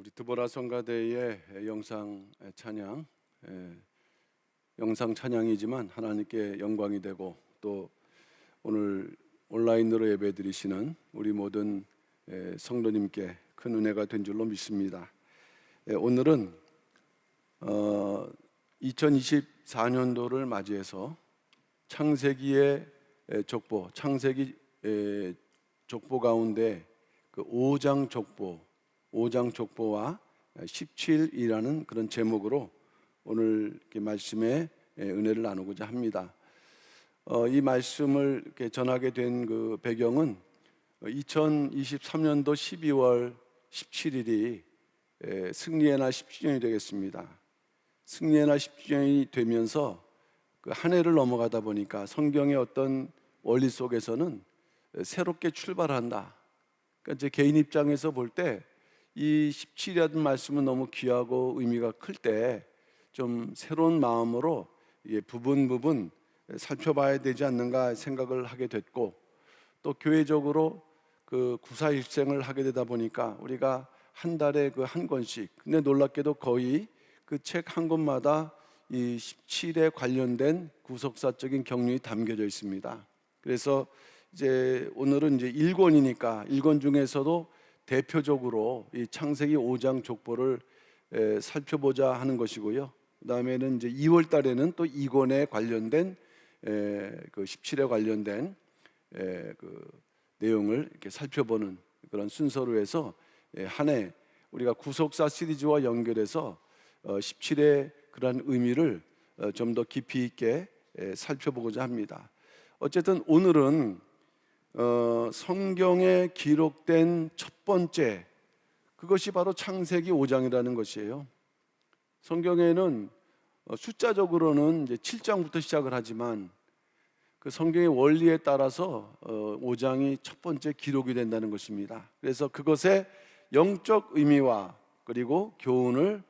우리 드보라 성가대의 영상 찬양, 영상 찬양이지만 하나님께 영광이 되고 또 오늘 온라인으로 예배드리시는 우리 모든 성도님께 큰 은혜가 된 줄로 믿습니다. 오늘은 2024년도를 맞이해서 창세기의 족보, 창세기 족보 가운데 그 5장 족보와 17이라는 그런 제목으로 오늘 이렇게 말씀의 은혜를 나누고자 합니다. 이 말씀을 이렇게 전하게 된 그 배경은 2023년도 12월 17일이 승리의 날 10주년이 되겠습니다. 승리의 날 10주년이 되면서 그 한 해를 넘어가다 보니까 성경의 어떤 원리 속에서는 새롭게 출발한다. 그러니까 제 개인 입장에서 볼 때 이 17이라는 말씀은 너무 귀하고 의미가 클 때 좀 새로운 마음으로 부분 살펴봐야 되지 않는가 생각을 하게 됐고, 또 교회적으로 그 구사일생을 하게 되다 보니까 우리가 한 달에 그 한 권씩, 근데 놀랍게도 거의 그 책 한 권마다 이 17에 관련된 구속사적인 경륜이 담겨져 있습니다. 그래서 이제 오늘은 이제 1권이니까 1권 중에서도 대표적으로 이 창세기 5장 족보를 살펴보자 하는 것이고요. 그다음에는 이제 2월 달에는 또 2권에 관련된 그 17에 관련된 그 내용을 이렇게 살펴보는 그런 순서로 해서 한 해 우리가 구속사 시리즈와 연결해서 17의 그런 의미를 좀 더 깊이 있게 살펴보고자 합니다. 어쨌든 오늘은 성경에 기록된 첫 번째, 그것이 바로 창세기 5장이라는 것이에요. 성경에는 숫자적으로는 이제 7장부터 시작을 하지만 그 성경의 원리에 따라서 5장이 첫 번째 기록이 된다는 것입니다. 그래서 그것의 영적 의미와 그리고 교훈을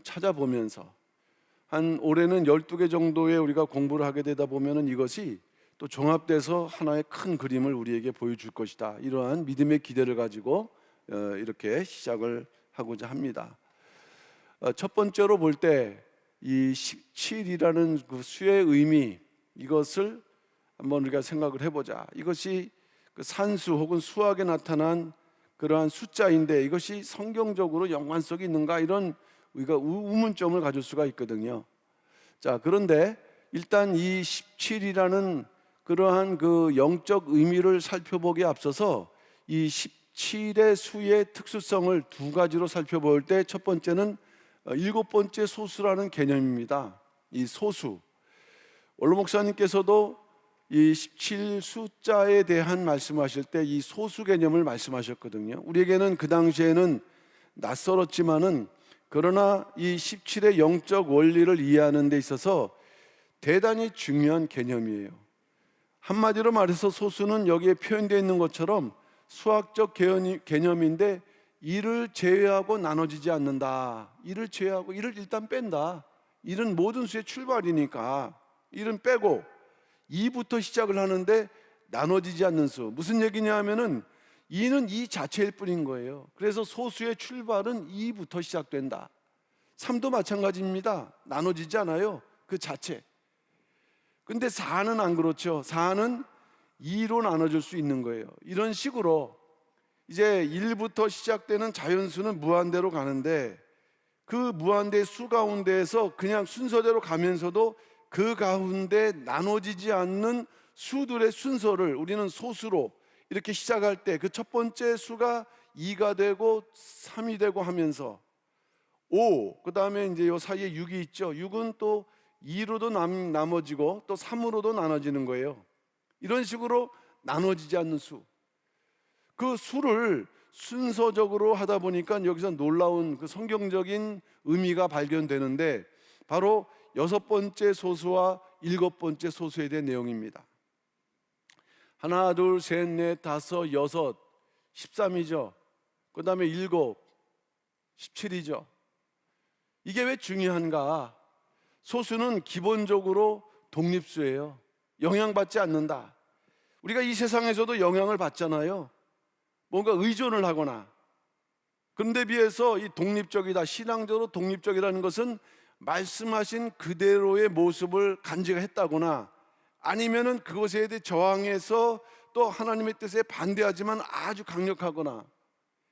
찾아보면서 한 올해는 12개 정도의 우리가 공부를 하게 되다 보면은 이것이 또 종합돼서 하나의 큰 그림을 우리에게 보여줄 것이다. 이러한 믿음의 기대를 가지고 이렇게 시작을 하고자 합니다. 첫 번째로 볼 때 이 17이라는 그 수의 의미, 이것을 한번 우리가 생각을 해보자. 이것이 그 산수 혹은 수학에 나타난 그러한 숫자인데 이것이 성경적으로 연관성이 있는가, 이런 우리가 의문점을 가질 수가 있거든요. 자, 그런데 일단 이 17이라는 그러한 그 영적 의미를 살펴보기에 앞서서 이 17의 수의 특수성을 두 가지로 살펴볼 때 첫 번째는 7번째 소수라는 개념입니다. 이 소수, 원로 목사님께서도 이 17 숫자에 대한 말씀하실 때 이 소수 개념을 말씀하셨거든요. 우리에게는 그 당시에는 낯설었지만은 그러나 이 17의 영적 원리를 이해하는 데 있어서 대단히 중요한 개념이에요. 한마디로 말해서 소수는 여기에 표현되어 있는 것처럼 수학적 개념인데 이를 제외하고 나눠지지 않는다. 이를 제외하고, 이를 일단 뺀다. 이는 모든 수의 출발이니까 이는 빼고 2부터 시작을 하는데 나눠지지 않는 수. 무슨 얘기냐 하면은 2는 2 자체일 뿐인 거예요. 그래서 소수의 출발은 2부터 시작된다. 3도 마찬가지입니다. 나눠지지 않아요. 그 자체. 근데 4는 안 그렇죠. 4는 2로 나눠질 수 있는 거예요. 이런 식으로 이제 1부터 시작되는 자연수는 무한대로 가는데 그 무한대의 수 가운데에서 그냥 순서대로 가면서도 그 가운데 나눠지지 않는 수들의 순서를 우리는 소수로 이렇게 시작할 때 그 첫 번째 수가 2가 되고 3이 되고 하면서 5, 그 다음에 이제 요 사이에 6이 있죠. 6은 또 2로도 나눠지고 또 3으로도 나눠지는 거예요. 이런 식으로 나눠지지 않는 수, 그 수를 순서적으로 하다 보니까 여기서 놀라운 그 성경적인 의미가 발견되는데 바로 6번째 소수와 7번째 소수에 대한 내용입니다. 하나, 둘, 셋, 넷, 다섯, 여섯, 13이죠. 그 다음에 7, 17이죠. 이게 왜 중요한가? 소수는 기본적으로 독립수예요. 영향받지 않는다. 우리가 이 세상에서도 영향을 받잖아요. 뭔가 의존을 하거나 그런데 비해서 이 독립적이다, 신앙적으로 독립적이라는 것은 말씀하신 그대로의 모습을 간직했다거나 아니면은 그것에 대해 저항해서 또 하나님의 뜻에 반대하지만 아주 강력하거나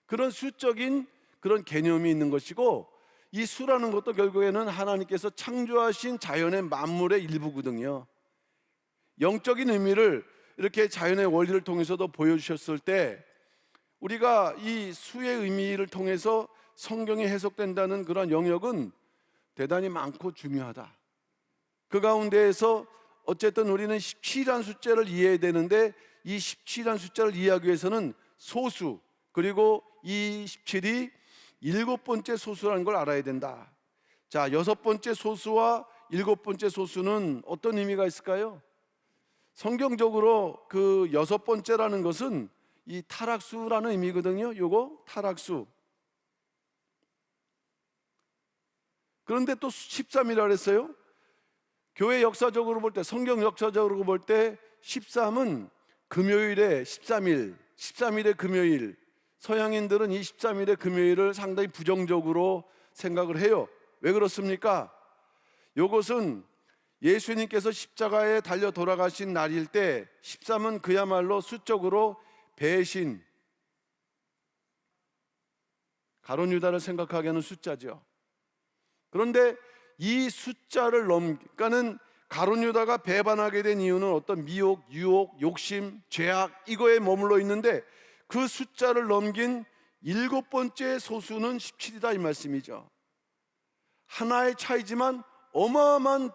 그런 수적인 그런 개념이 있는 것이고, 이 수라는 것도 결국에는 하나님께서 창조하신 자연의 만물의 일부거든요. 영적인 의미를 이렇게 자연의 원리를 통해서도 보여주셨을 때 우리가 이 수의 의미를 통해서 성경이 해석된다는 그런 영역은 대단히 많고 중요하다. 그 가운데에서 어쨌든 우리는 17이라는 숫자를 이해해야 되는데, 이 17이라는 숫자를 이해하기 위해서는 소수, 그리고 이 17이 일곱 번째 소수라는 걸 알아야 된다. 자, 여섯 번째 소수와 일곱 번째 소수는 어떤 의미가 있을까요? 성경적으로 그 여섯 번째라는 것은 이 타락수라는 의미거든요. 요거 타락수. 그런데 또 13이라고 그랬어요. 교회 역사적으로 볼 때, 성경 역사적으로 볼 때 13은 금요일에 13일, 13일의 금요일. 서양인들은 이 13일의 금요일을 상당히 부정적으로 생각을 해요. 왜 그렇습니까? 이것은 예수님께서 십자가에 달려 돌아가신 날일 때 13은 그야말로 수적으로 배신, 가룟 유다를 생각하게 하는 숫자죠. 그런데 이 숫자를 그러니까는 가룟 유다가 배반하게 된 이유는 어떤 미혹, 유혹, 욕심, 죄악 이거에 머물러 있는데, 그 숫자를 넘긴 일곱 번째 소수는 17이다 이 말씀이죠. 하나의 차이지만 어마어마한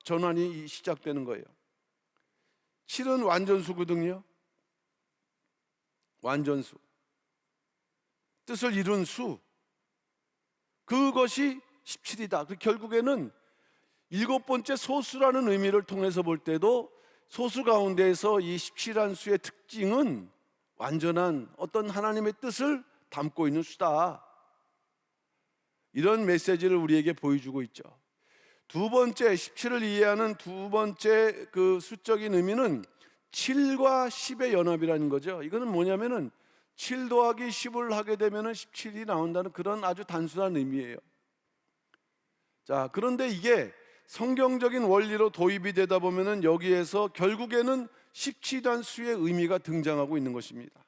전환이 시작되는 거예요. 7은 완전수거든요. 완전수, 뜻을 이룬 수, 그것이 17이다. 결국에는 일곱 번째 소수라는 의미를 통해서 볼 때도 소수 가운데에서 이 17이라는 수의 특징은 완전한 어떤 하나님의 뜻을 담고 있는 수다. 이런 메시지를 우리에게 보여주고 있죠. 두 번째, 17을 이해하는 두 번째 그 수적인 의미는 7과 10의 연합이라는 거죠. 이거는 뭐냐면은 7 더하기 10을 하게 되면은 17이 나온다는 그런 아주 단순한 의미예요. 자, 그런데 이게 성경적인 원리로 도입이 되다 보면은 여기에서 결국에는 17이라는 수의 의미가 등장하고 있는 것입니다.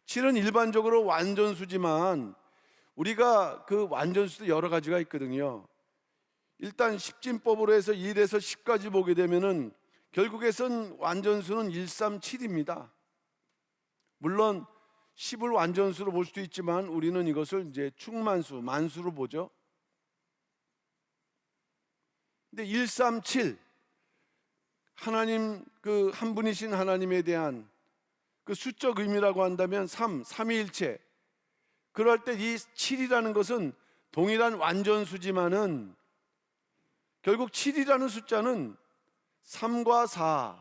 7은 일반적으로 완전수지만 우리가 그 완전수도 여러 가지가 있거든요. 일단 십진법으로 해서 1에서 10까지 보게 되면은 결국에선 완전수는 137입니다. 물론 10을 완전수로 볼 수도 있지만 우리는 이것을 이제 충만수, 만수로 보죠. 근데 137, 하나님 그 한 분이신 하나님에 대한 그 수적 의미라고 한다면 삼위일체. 그럴 때 이 7이라는 것은 동일한 완전수지만은 결국 7이라는 숫자는 3과 4,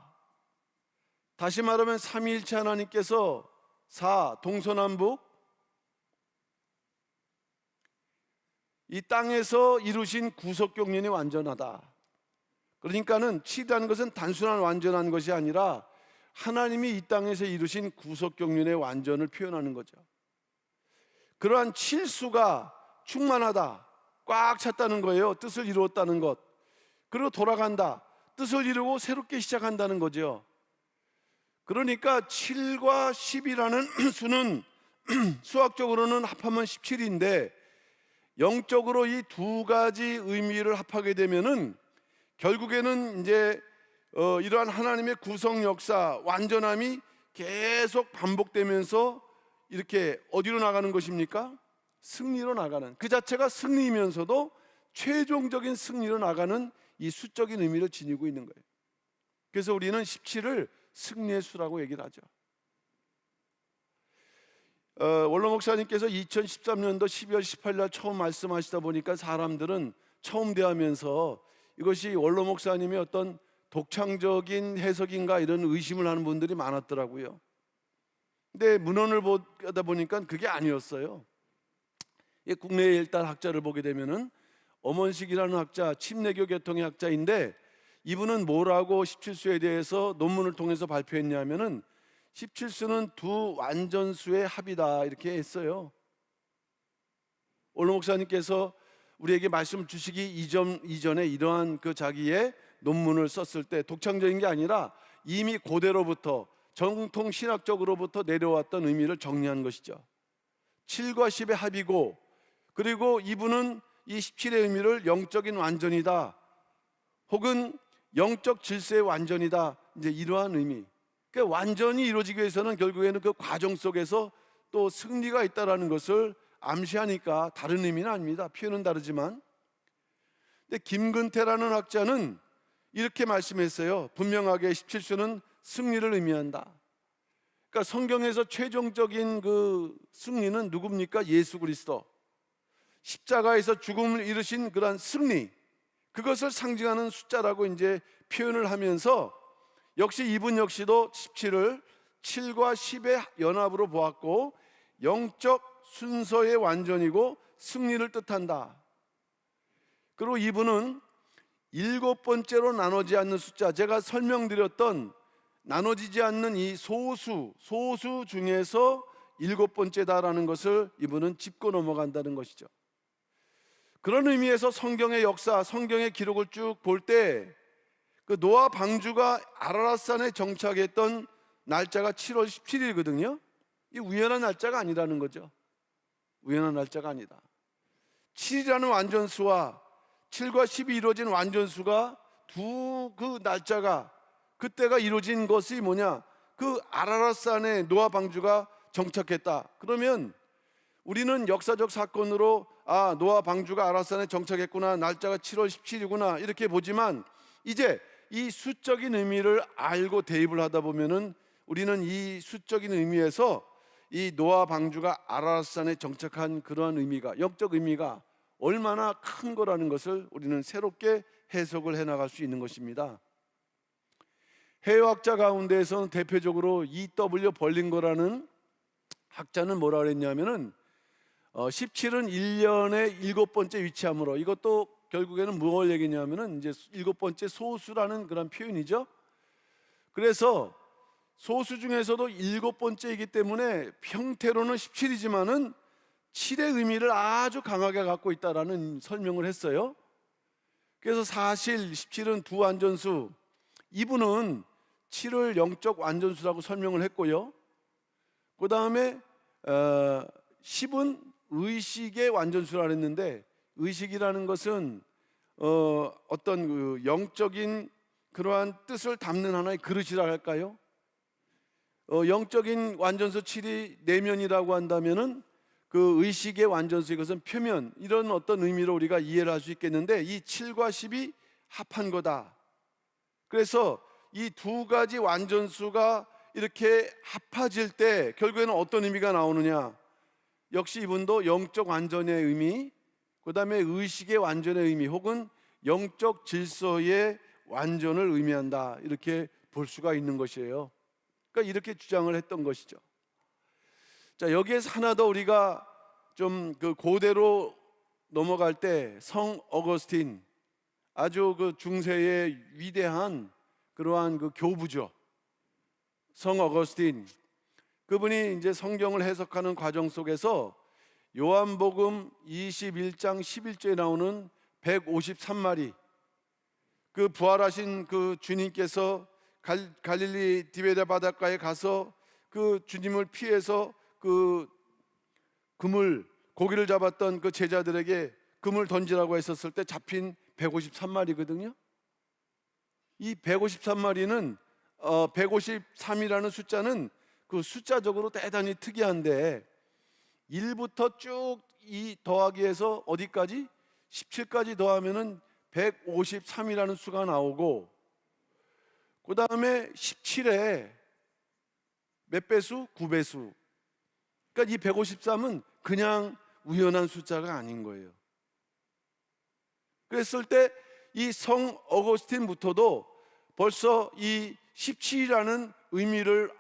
다시 말하면 삼위일체 하나님께서 4, 동서남북 이 땅에서 이루신 구속경륜이 완전하다. 그러니까는 7이라는 것은 단순한 완전한 것이 아니라 하나님이 이 땅에서 이루신 구속경륜의 완전을 표현하는 거죠. 그러한 7수가 충만하다, 꽉 찼다는 거예요. 뜻을 이루었다는 것. 그리고 돌아간다, 뜻을 이루고 새롭게 시작한다는 거죠. 그러니까 7과 10이라는 수는 수학적으로는 합하면 17인데 영적으로 이 두 가지 의미를 합하게 되면은 결국에는 이제 이러한 하나님의 구성 역사, 완전함이 계속 반복되면서 이렇게 어디로 나가는 것입니까? 승리로 나가는, 그 자체가 승리이면서도 최종적인 승리로 나가는 이 수적인 의미를 지니고 있는 거예요. 그래서 우리는 17을 승리의 수라고 얘기를 하죠. 원로 목사님께서 2013년도 12월 18일 날 처음 말씀하시다 보니까 사람들은 처음 대하면서 이것이 원로 목사님의 어떤 독창적인 해석인가 이런 의심을 하는 분들이 많았더라고요. 근데 문헌을 보다 보니까 그게 아니었어요. 국내의 일단 학자를 보게 되면은 엄원식이라는 학자, 침례교 계통의 학자인데 이분은 뭐라고 17수에 대해서 논문을 통해서 발표했냐면은 17수는 두 완전수의 합이다 이렇게 했어요. 오늘 목사님께서 우리에게 말씀 주시기 이전에 이러한 그 자기의 논문을 썼을 때 독창적인 게 아니라 이미 고대로부터 정통 신학적으로부터 내려왔던 의미를 정리한 것이죠. 7과 10의 합이고, 그리고 이분은 이 17의 의미를 영적인 완전이다, 혹은 영적 질서의 완전이다, 이제 이러한 의미. 그러니까 완전히 이루어지기 위해서는 결국에는 그 과정 속에서 또 승리가 있다라는 것을 암시하니까 다른 의미는 아닙니다. 표현은 다르지만. 근데 김근태라는 학자는 이렇게 말씀했어요. 분명하게 17수는 승리를 의미한다. 그러니까 성경에서 최종적인 그 승리는 누굽니까? 예수 그리스도. 십자가에서 죽음을 이루신 그러한 승리, 그것을 상징하는 숫자라고 이제 표현을 하면서, 역시 이분 역시도 17을 7과 10의 연합으로 보았고 영적 순서의 완전이고 승리를 뜻한다. 그리고 이분은 7번째로 나눠지지 않는 숫자, 제가 설명드렸던 나눠지지 않는 이 소수 중에서 7번째다라는 것을 이분은 짚고 넘어간다는 것이죠. 그런 의미에서 성경의 역사, 성경의 기록을 쭉 볼 때 그 노아 방주가 아라랏산에 정착했던 날짜가 7월 17일이거든요. 이 우연한 날짜가 아니라는 거죠. 우연한 날짜가 아니다. 7이라는 완전수와 7과 10이 이루어진 완전수가 두 그 날짜가, 그때가 이루어진 것이 뭐냐? 그 아라랏산에 노아 방주가 정착했다. 그러면 우리는 역사적 사건으로 노아 방주가 아라랏산에 정착했구나, 날짜가 7월 17이구나 이렇게 보지만, 이제 이 수적인 의미를 알고 대입을 하다 보면은 우리는 이 수적인 의미에서 이 노아 방주가 아라랏산에 정착한 그러한 의미가, 영적 의미가 얼마나 큰 거라는 것을 우리는 새롭게 해석을 해나갈 수 있는 것입니다. 해외학자 가운데에서는 대표적으로 E.W. 벌링거라는 학자는 뭐라 그랬냐면은 17은 1년의 7번째 위치함으로, 이것도 결국에는 무엇을 얘기냐면은 이제 7번째 소수라는 그런 표현이죠. 그래서 소수 중에서도 7번째이기 때문에 형태로는 17이지만은 7의 의미를 아주 강하게 갖고 있다라는 설명을 했어요. 그래서 사실 17은 두 완전수, 이분은 7을 영적 완전수라고 설명을 했고요. 그 다음에 10은 의식의 완전수라 했는데, 의식이라는 것은 어떤 그 영적인 그러한 뜻을 담는 하나의 그릇이라 할까요? 영적인 완전수 7이 내면이라고 한다면은 그 의식의 완전수, 이것은 표면, 이런 어떤 의미로 우리가 이해를 할 수 있겠는데, 이 7과 10이 합한 거다. 그래서 이 두 가지 완전수가 이렇게 합해질 때 결국에는 어떤 의미가 나오느냐? 역시 이분도 영적 완전의 의미, 그 다음에 의식의 완전의 의미, 혹은 영적 질서의 완전을 의미한다, 이렇게 볼 수가 있는 것이에요. 그러니까 이렇게 주장을 했던 것이죠. 자, 여기에서 하나 더 우리가 좀 그 고대로 넘어갈 때, 성 어거스틴, 아주 그 중세의 위대한 그러한 그 교부죠. 성 어거스틴, 그분이 이제 성경을 해석하는 과정 속에서 요한복음 21장 11절에 나오는 153마리, 그 부활하신 그 주님께서 갈릴리 디베다 바닷가에 가서 그 주님을 피해서 그 고기를 잡았던 그 제자들에게 금을 던지라고 했었을 때 잡힌 153마리거든요. 이 153마리는 153이라는 숫자는 그 숫자적으로 대단히 특이한데, 1부터 쭉 이 더하기 해서 어디까지? 17까지 더하면은 153이라는 수가 나오고, 그 다음에 17에 몇 배수? 9배수. 그러니까 이 153은 그냥 우연한 숫자가 아닌 거예요. 그랬을 때 이 성 어거스틴부터도 벌써 이 17이라는 의미를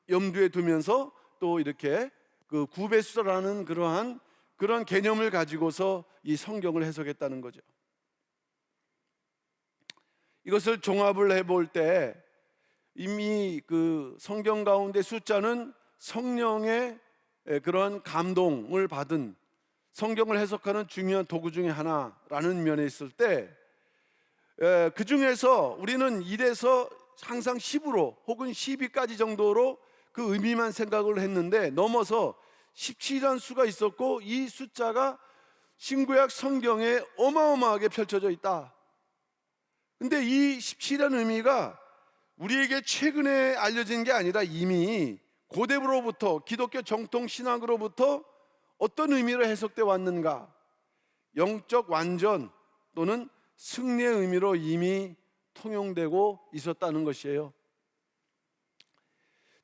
염두에 두면서 또 이렇게 그 9배수라는 그런 개념을 가지고서 이 성경을 해석했다는 거죠. 이것을 종합을 해볼 때 이미 그 성경 가운데 숫자는 성령의 그런 감동을 받은, 성경을 해석하는 중요한 도구 중에 하나라는 면에 있을 때, 그 중에서 우리는 1에서 항상 10으로 혹은 12까지 정도로 그 의미만 생각을 했는데, 넘어서 17이라는 수가 있었고, 이 숫자가 신구약 성경에 어마어마하게 펼쳐져 있다. 근데 이 17이라는 의미가 우리에게 최근에 알려진 게 아니라 이미 고대로부터, 기독교 정통 신학으로부터 어떤 의미로 해석되어 왔는가? 영적 완전 또는 승리의 의미로 이미 통용되고 있었다는 것이에요.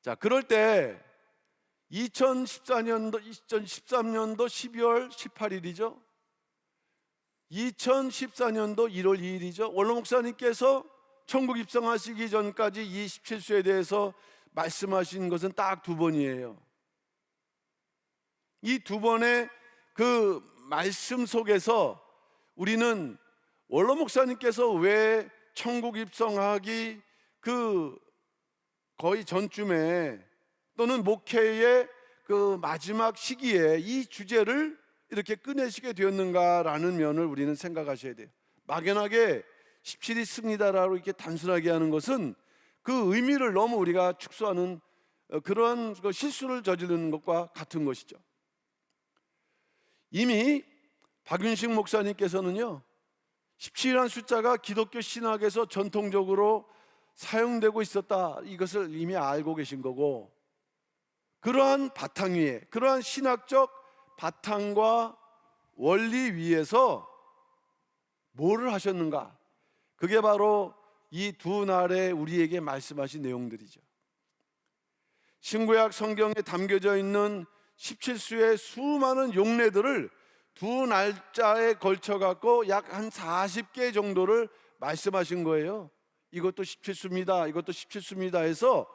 자, 그럴 때 2013년도 12월 18일이죠. 2014년도 1월 2일이죠. 원로 목사님께서 천국 입성하시기 전까지 이 17수에 대해서 말씀하신 것은 딱 2번이에요. 이 2번의 그 말씀 속에서 우리는 원로 목사님께서 왜 천국 입성하기 그 거의 전쯤에 또는 목회의 그 마지막 시기에 이 주제를 이렇게 꺼내시게 되었는가라는 면을 우리는 생각하셔야 돼요. 막연하게 17이 승리다라고 이렇게 단순하게 하는 것은 그 의미를 너무 우리가 축소하는 그러한 실수를 저지르는 것과 같은 것이죠. 이미 박윤식 목사님께서는요, 17이라는 숫자가 기독교 신학에서 전통적으로 사용되고 있었다, 이것을 이미 알고 계신 거고, 그러한 바탕 위에, 그러한 신학적 바탕과 원리 위에서 뭐를 하셨는가? 그게 바로 이 2날에 우리에게 말씀하신 내용들이죠. 신구약 성경에 담겨져 있는 17수의 수많은 용례들을 2날짜에 걸쳐 갖고 약 한 40개 정도를 말씀하신 거예요. 이것도 17수입니다, 이것도 17수입니다 해서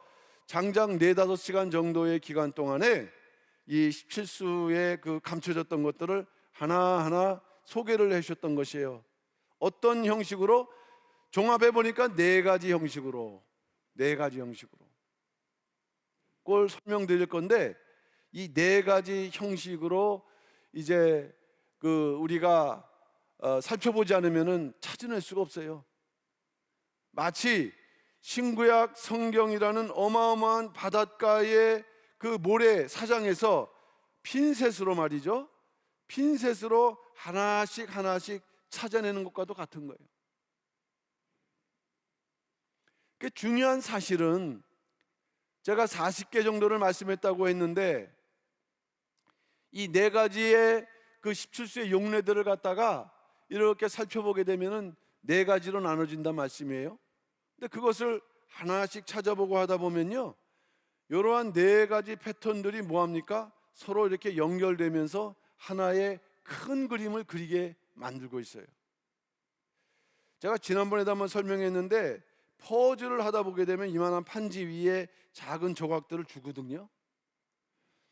장장 4-5시간 정도의 기간 동안에 이 17수에 그 감춰졌던 것들을 하나하나 소개를 해주셨던 것이에요. 어떤 형식으로? 종합해 보니까 4가지 형식으로, 4가지 형식으로 그걸 설명드릴 건데, 이 4가지 형식으로 이제 그 우리가 살펴보지 않으면은 찾아낼 수가 없어요. 마치 신구약 성경이라는 어마어마한 바닷가의 그 모래 사장에서 핀셋으로 말이죠, 핀셋으로 하나씩 하나씩 찾아내는 것과도 같은 거예요. 그 중요한 사실은 제가 40개 정도를 말씀했다고 했는데, 이 4가지의 그 17수의 용례들을 갖다가 이렇게 살펴보게 되면은 4가지로 나눠진단 말씀이에요. 근데 그것을 하나씩 찾아보고 하다 보면요, 이러한 4가지 패턴들이 뭐합니까? 서로 이렇게 연결되면서 하나의 큰 그림을 그리게 만들고 있어요. 제가 지난번에도 한번 설명했는데, 퍼즐을 하다 보게 되면 이만한 판지 위에 작은 조각들을 주거든요.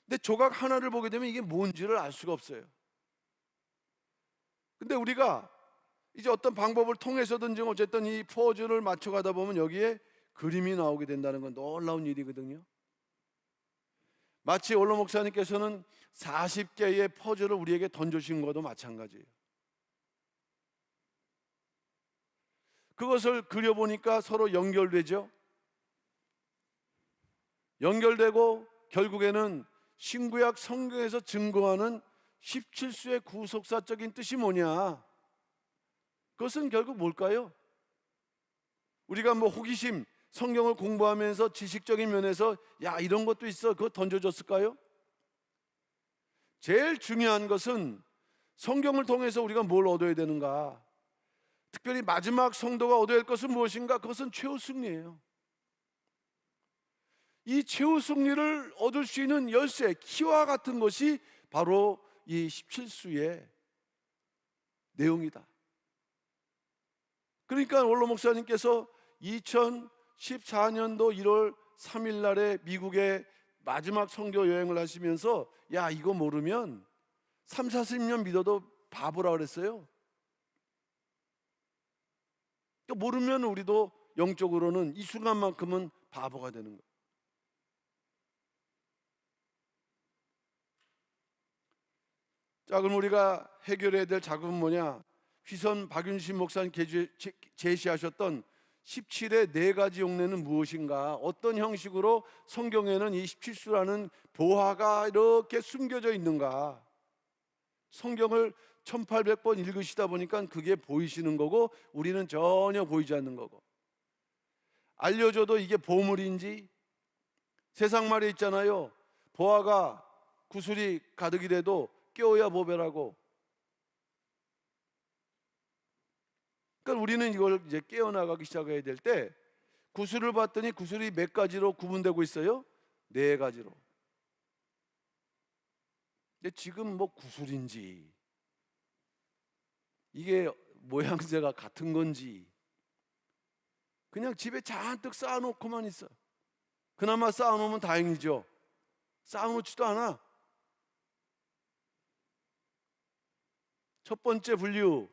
근데 조각 하나를 보게 되면 이게 뭔지를 알 수가 없어요. 근데 우리가 이제 어떤 방법을 통해서든지 어쨌든 이 퍼즐을 맞춰가다 보면 여기에 그림이 나오게 된다는 건 놀라운 일이거든요. 마치 원로 목사님께서는 40개의 퍼즐을 우리에게 던져주신 것도 마찬가지예요. 그것을 그려보니까 서로 연결되죠. 연결되고 결국에는 신구약 성경에서 증거하는 17수의 구속사적인 뜻이 뭐냐? 그것은 결국 뭘까요? 우리가 뭐 호기심, 성경을 공부하면서 지식적인 면에서 야, 이런 것도 있어, 그거 던져줬을까요? 제일 중요한 것은 성경을 통해서 우리가 뭘 얻어야 되는가? 특별히 마지막 성도가 얻어야 할 것은 무엇인가? 그것은 최후 승리예요. 이 최후 승리를 얻을 수 있는 열쇠, 키와 같은 것이 바로 이 17수의 내용이다. 그러니까 원로 목사님께서 2014년도 1월 3일 날에 미국에 마지막 선교 여행을 하시면서 야, 이거 모르면 30-40년 믿어도 바보라 그랬어요. 모르면 우리도 영적으로는 이 순간만큼은 바보가 되는 거예요. 자, 그럼 우리가 해결해야 될 작업은 뭐냐? 휘선 박윤신 목사님 제시하셨던 17의 네 가지 용례는 무엇인가? 어떤 형식으로 성경에는 이 17수라는 보화가 이렇게 숨겨져 있는가? 성경을 1800번 읽으시다 보니까 그게 보이시는 거고, 우리는 전혀 보이지 않는 거고. 알려줘도 이게 보물인지, 세상 말에 있잖아요. 보화가 구슬이 가득이라도 깨어야 보배라고. 그러니까 우리는 이걸 이제 깨어나가기 시작해야 될 때, 구슬을 봤더니 구슬이 몇 가지로 구분되고 있어요? 네 가지로. 근데 지금 뭐 구슬인지, 이게 모양새가 같은 건지, 그냥 집에 잔뜩 쌓아놓고만 있어. 그나마 쌓아놓으면 다행이죠. 쌓아놓지도 않아. 첫 번째 분류,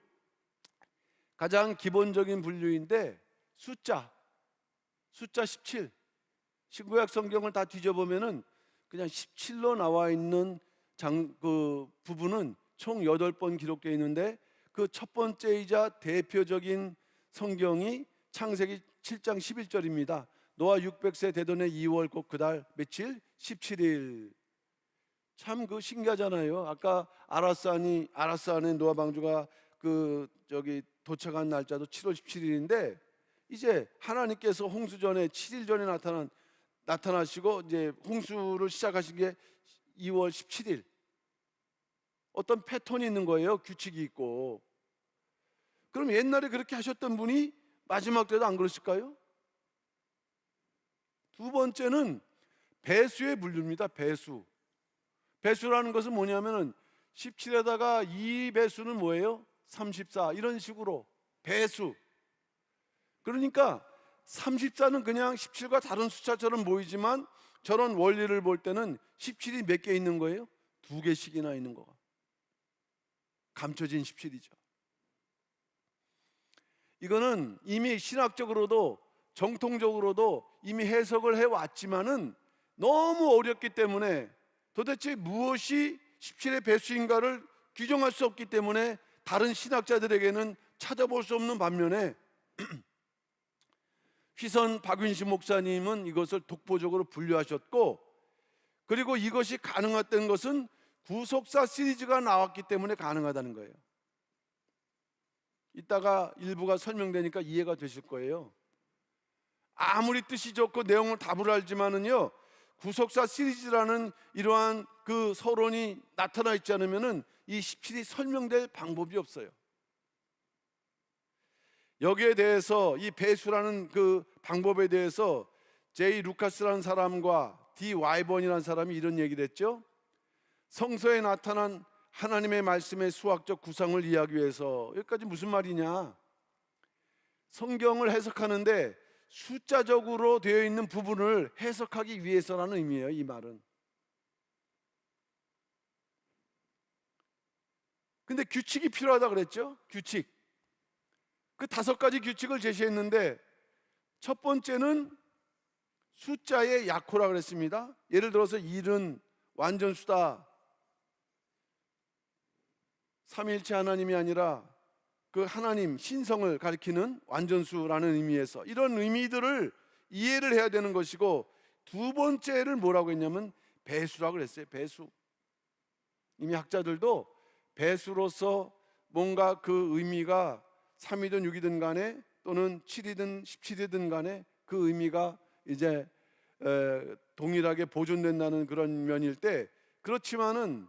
가장 기본적인 분류인데 숫자 17. 신구약 성경을 다 뒤져보면은 그냥 17로 나와 있는 그 부분은 총 8번 기록되어 있는데, 그 첫 번째이자 대표적인 성경이 창세기 7장 11절입니다. 노아 600세 되던 해 2월 곧 그달 며칠? 17일. 참 그 신기하잖아요. 아까 아라스 안에 노아 방주가 도착한 날짜도 7월 17일인데, 이제 하나님께서 홍수 전에 7일 전에 나타나시고 이제 홍수를 시작하신 게 2월 17일. 어떤 패턴이 있는 거예요. 규칙이 있고. 그럼 옛날에 그렇게 하셨던 분이 마지막 때도 안 그러실까요? 두 번째는 배수의 분류입니다. 배수라는 것은 뭐냐면은 17에다가 2배수는 뭐예요? 34. 이런 식으로 배수. 그러니까 34는 그냥 17과 다른 숫자처럼 보이지만, 저런 원리를 볼 때는 17이 몇 개 있는 거예요? 2개씩이나 있는 거가. 감춰진 17이죠. 이거는 이미 신학적으로도 정통적으로도 이미 해석을 해왔지만은 너무 어렵기 때문에, 도대체 무엇이 17의 배수인가를 규정할 수 없기 때문에 다른 신학자들에게는 찾아볼 수 없는 반면에 휘선 박윤신 목사님은 이것을 독보적으로 분류하셨고, 그리고 이것이 가능했던 것은 구속사 시리즈가 나왔기 때문에 가능하다는 거예요. 이따가 일부가 설명되니까 이해가 되실 거예요. 아무리 뜻이 좋고 내용을 답을 알지만은요, 구속사 시리즈라는 이러한 그 서론이 나타나 있지 않으면은 이 17이 설명될 방법이 없어요. 여기에 대해서, 이 배수라는 그 방법에 대해서 제이 루카스라는 사람과 디 와이번이라는 사람이 이런 얘기를 했죠. 성서에 나타난 하나님의 말씀의 수학적 구상을 이해하기 위해서. 여기까지 무슨 말이냐? 성경을 해석하는데 숫자적으로 되어 있는 부분을 해석하기 위해서라는 의미예요. 이 말은. 근데 규칙이 필요하다 그랬죠. 규칙. 그 5가지 규칙을 제시했는데, 첫 번째는 숫자의 약호라 그랬습니다. 예를 들어서 1은 완전수다. 삼위일체 하나님이 아니라 그 하나님 신성을 가리키는 완전수라는 의미에서, 이런 의미들을 이해를 해야 되는 것이고, 두 번째를 뭐라고 했냐면 배수라고 그랬어요. 배수. 이미 학자들도 배수로서 뭔가 그 의미가 3이든 6이든 간에, 또는 7이든 17이든 간에 그 의미가 이제 동일하게 보존된다는 그런 면일 때, 그렇지만은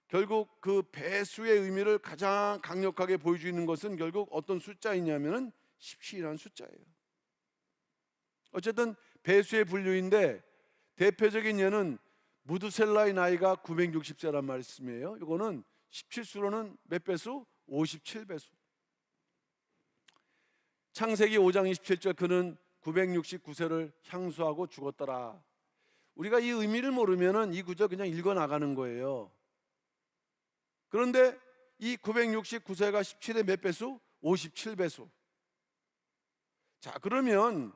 결국 그 배수의 의미를 가장 강력하게 보여주는 것은 결국 어떤 숫자이냐면은 17이라는 숫자예요. 어쨌든 배수의 분류인데, 대표적인 예는 무드셀라의 나이가 960세란 말씀이에요. 이거는 17수로는 몇 배수? 57배수. 창세기 5장 27절, 그는 969세를 향수하고 죽었더라. 우리가 이 의미를 모르면은 이 구절 그냥 읽어 나가는 거예요. 그런데 이 969세가 17의 몇 배수? 57배수. 자, 그러면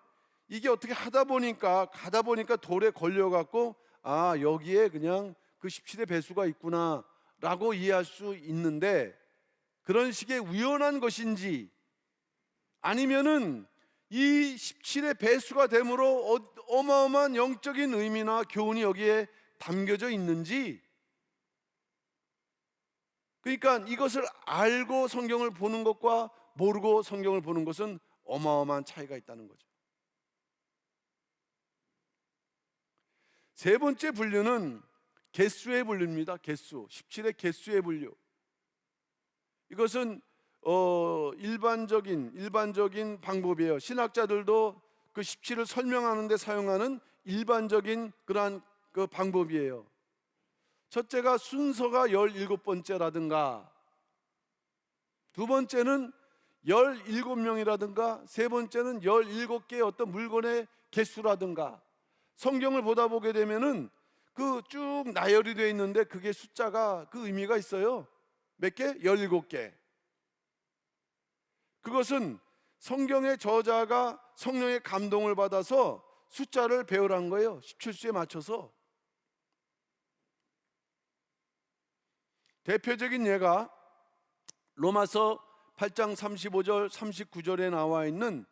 이게 어떻게 가다 보니까 돌에 걸려갖고, 아, 여기에 그냥 그 17의 배수가 있구나 이해할 수 있는데, 그런 식의 우연한 것인지 아니면은 이 17의 배수가 됨으로 어마어마한 영적인 의미나 교훈이 여기에 담겨져 있는지, 그러니까 이것을 알고 성경을 보는 것과 모르고 성경을 보는 것은 어마어마한 차이가 있다는 거죠. 세 번째 분류는 개수의 분류입니다. 개수, 17의 개수의 분류. 이것은 일반적인 방법이에요. 신학자들도 그 17을 설명하는 데 사용하는 일반적인 그러한 그 방법이에요. 첫째가 순서가 17번째라든가, 두 번째는 17명이라든가, 세 번째는 17개의 어떤 물건의 개수라든가. 성경을 보다 보게 되면은 그 쭉 나열이 되어 있는데 그게 숫자가 그 의미가 있어요. 몇 개? 17개. 그것은 성경의 저자가 성령의 감동을 받아서 숫자를 배우란 거예요. 17수에 맞춰서. 대표적인 예가 로마서 8장 35절 39절에 나와 있는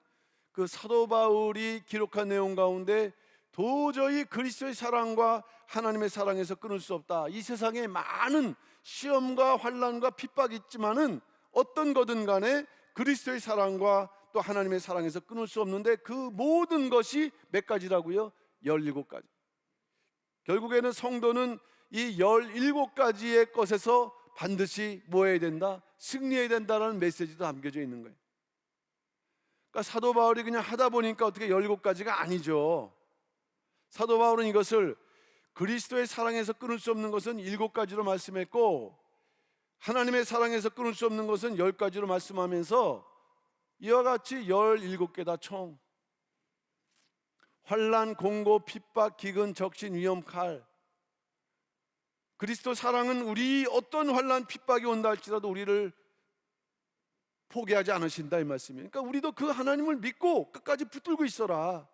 그 사도 바울이 기록한 내용 가운데, 도저히 그리스도의 사랑과 하나님의 사랑에서 끊을 수 없다. 이 세상에 많은 시험과 환난과 핍박이 있지만은 어떤 거든 간에 그리스도의 사랑과 또 하나님의 사랑에서 끊을 수 없는데, 그 모든 것이 몇 가지라고요? 17가지. 결국에는 성도는 이 17가지의 것에서 반드시 뭐 해야 된다? 승리해야 된다는 메시지도 담겨져 있는 거예요. 그러니까 사도 바울이 그냥 하다 보니까 어떻게 17가지가 아니죠. 사도 바울은 이것을 그리스도의 사랑에서 끊을 수 없는 것은 7가지로 말씀했고, 하나님의 사랑에서 끊을 수 없는 것은 10가지로 말씀하면서 이와 같이 17개다 총. 환난, 공고, 핍박, 기근, 적신, 위험, 칼. 그리스도 사랑은 우리 어떤 환난, 핍박이 온다 할지라도 우리를 포기하지 않으신다, 이 말씀이에요. 그러니까 우리도 그 하나님을 믿고 끝까지 붙들고 있어라.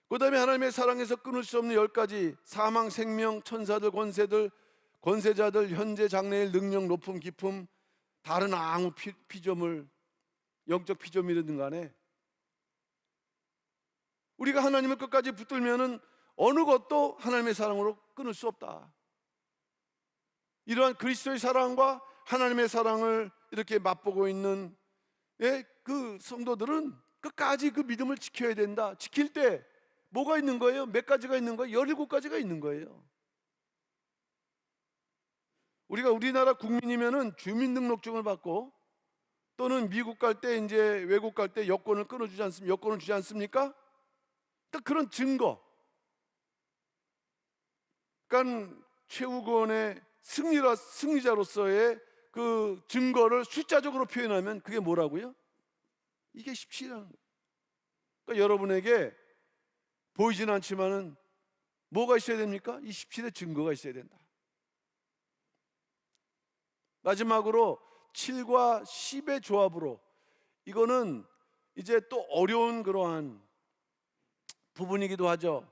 그 다음에 하나님의 사랑에서 끊을 수 없는 10가지, 사망, 생명, 천사들, 권세자들, 현재, 장래일, 능력, 높음, 깊음, 다른 아무 피조물, 영적 피조물이든 간에 우리가 하나님을 끝까지 붙들면은 어느 것도 하나님의 사랑으로 끊을 수 없다. 이러한 그리스도의 사랑과 하나님의 사랑을 이렇게 맛보고 있는 그 성도들은 끝까지 그 믿음을 지켜야 된다. 지킬 때 뭐가 있는 거예요? 몇 가지가 있는 거예요? 17가지가 있는 거예요. 우리가 우리나라 국민이면은 주민등록증을 받고, 또는 미국 갈 때, 이제 외국 갈 때 여권을 끊어주지 않습니까? 여권을 주지 않습니까? 그러니까 그런 증거. 그러니까 최우건의 승리자로서의 그 증거를 숫자적으로 표현하면 그게 뭐라고요? 이게 17이라는 거예요. 그러니까 여러분에게 보이지는 않지만은 뭐가 있어야 됩니까? 이 17의 증거가 있어야 된다. 마지막으로 7과 10의 조합으로, 이거는 이제 또 어려운 그러한 부분이기도 하죠.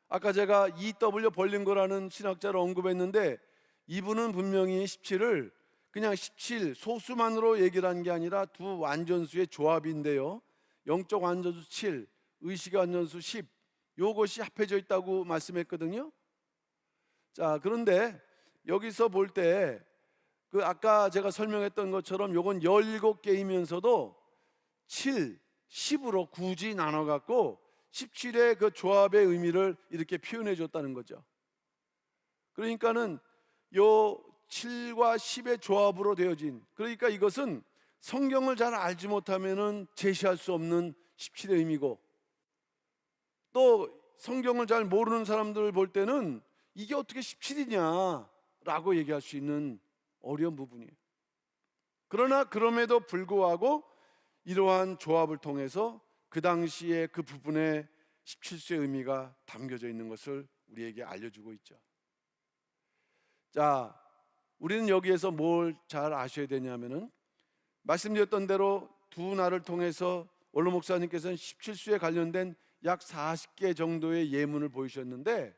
아까 제가 E.W. 벌링거라는 신학자를 언급했는데, 이분은 분명히 17을 그냥 17 소수만으로 얘기를 한 게 아니라 두 완전수의 조합인데요, 영적 완전수 7, 의식의 완전수 10, 요것이 합해져 있다고 말씀했거든요. 자, 그런데 여기서 볼 때 그 아까 제가 설명했던 것처럼 요건 17개이면서도 7, 10으로 굳이 나눠 갖고 17의 그 조합의 의미를 이렇게 표현해 줬다는 거죠. 그러니까는 요 7과 10의 조합으로 되어진, 그러니까 이것은 성경을 잘 알지 못하면은 제시할 수 없는 17의 의미고, 또 성경을 잘 모르는 사람들 볼 때는 이게 어떻게 17이냐라고 얘기할 수 있는 어려운 부분이에요. 그러나 그럼에도 불구하고 이러한 조합을 통해서 그 당시에 그 부분에 17수의 의미가 담겨져 있는 것을 우리에게 알려주고 있죠. 자, 우리는 여기에서 뭘 잘 아셔야 되냐면은, 말씀드렸던 대로 두 날을 통해서 원로 목사님께서는 17수에 관련된 약 40개 정도의 예문을 보이셨는데,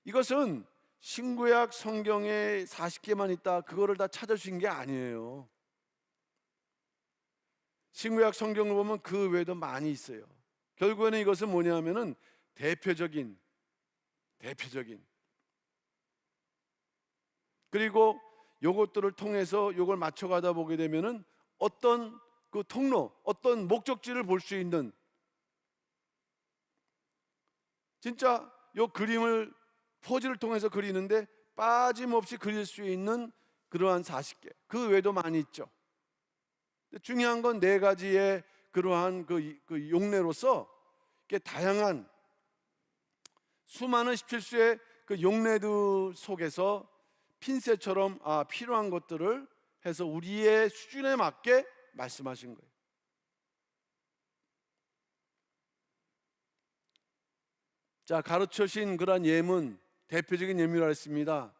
이것은 신구약 성경에 40개만 있다 그거를 다 찾아주신 게 아니에요. 신구약 성경을 보면 그 외에도 많이 있어요. 결국에는 이것은 뭐냐면은 대표적인 그리고 요것들을 통해서 요걸 맞춰가다 보게 되면은 어떤 그 통로, 어떤 목적지를 볼 수 있는, 진짜 요 그림을 포즈를 통해서 그리는데 빠짐없이 그릴 수 있는 그러한 40개, 그 외에도 많이 있죠. 중요한 건 네 가지의 그러한 그 용례로서 이렇게 다양한 수많은 17수의 그 용례들 속에서 핀셋처럼 필요한 것들을 해서 우리의 수준에 맞게 말씀하신 거예요. 자, 가르쳐신 그러한 예문, 대표적인 예문이라 했습니다.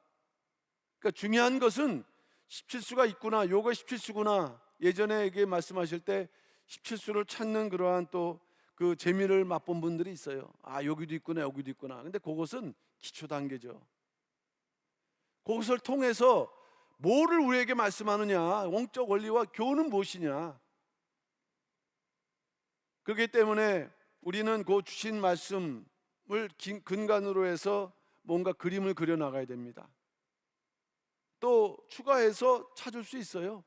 그러니까 중요한 것은 17수가 있구나, 요거 17수구나. 예전에 이게 말씀하실 때 17수를 찾는 그러한 또 그 재미를 맛본 분들이 있어요. 여기도 있구나, 여기도 있구나. 근데 그것은 기초 단계죠. 그것을 통해서 뭐를 우리에게 말씀하느냐, 원적 원리와 교훈은 무엇이냐. 그렇기 때문에 우리는 그 주신 말씀을 근간으로 해서 뭔가 그림을 그려 나가야 됩니다. 또 추가해서 찾을 수 있어요.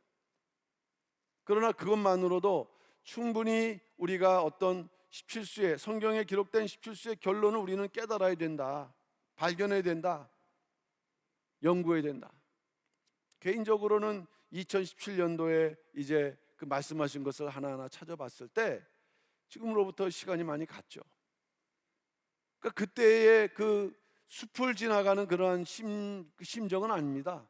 그러나 그것만으로도 충분히 우리가 어떤 17수의 성경에 기록된 17수의 결론을 우리는 깨달아야 된다, 발견해야 된다, 연구해야 된다. 개인적으로는 2017년도에 이제 그 말씀하신 것을 하나하나 찾아봤을 때 지금으로부터 시간이 많이 갔죠. 그러니까 그때의 그 숲을 지나가는 그러한 심정은 아닙니다.